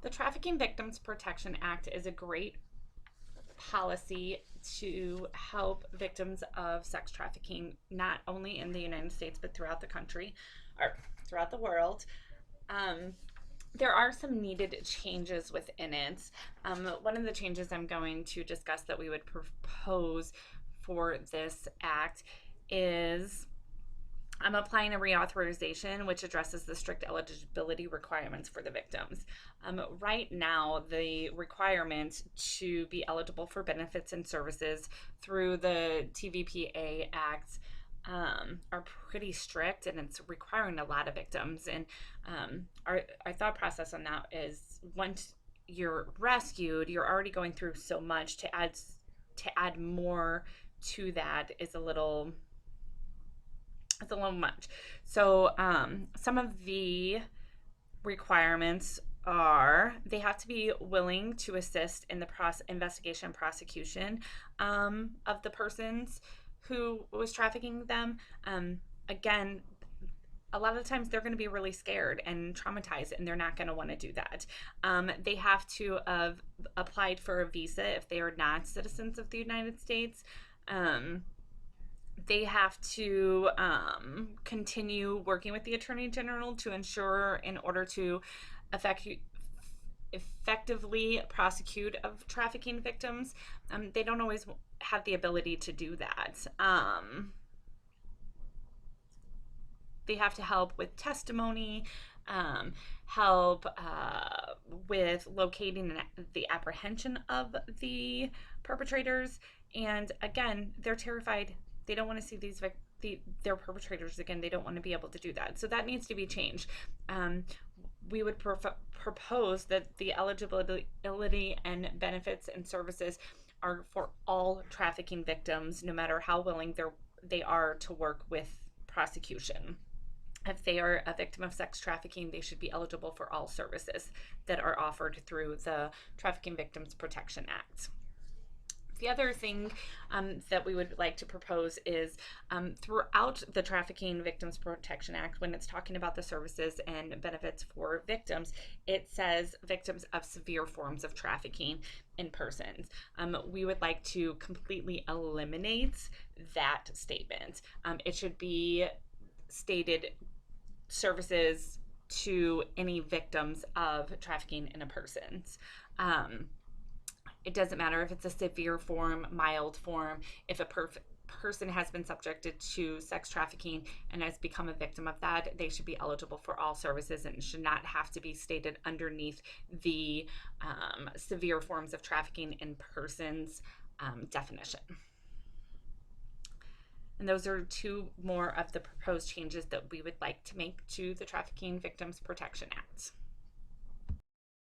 The Trafficking Victims Protection Act is a great policy to help victims of sex trafficking, not only in the United States, but throughout the country or throughout the world. Um, there are some needed changes within it. One of the changes I'm going to discuss that we would propose for this act is I'm applying a reauthorization which addresses the strict eligibility requirements for the victims. Right now, the requirements to be eligible for benefits and services through the TVPA Act are pretty strict, and it's requiring a lot of victims. And our thought process on that is once you're rescued, you're already going through so much. To add more to that is a little much. So some of the requirements are they have to be willing to assist in the investigation and prosecution of the persons who was trafficking them. Again, a lot of the times they're going to be really scared and traumatized, and they're not going to want to do that. They have to have applied for a visa if they are not citizens of the United States. They have to continue working with the Attorney General to ensure, in order to effectively prosecute of trafficking victims. They don't always have the ability to do that. They have to help with testimony, help with locating the apprehension of the perpetrators. And again, they're terrified. They don't want to see their perpetrators again. They don't want to be able to do that. So that needs to be changed. We would propose that the eligibility and benefits and services are for all trafficking victims, no matter how willing they are to work with prosecution. If they are a victim of sex trafficking, they should be eligible for all services that are offered through the Trafficking Victims Protection Act. The other thing that we would like to propose is throughout the Trafficking Victims Protection Act, when it's talking about the services and benefits for victims, it says victims of severe forms of trafficking in persons. We would like to completely eliminate that statement. It should be stated services to any victims of trafficking in a persons. It doesn't matter if it's a severe form, mild form. If a person has been subjected to sex trafficking and has become a victim of that, they should be eligible for all services and should not have to be stated underneath the severe forms of trafficking in persons definition. And those are two more of the proposed changes that we would like to make to the Trafficking Victims Protection Act.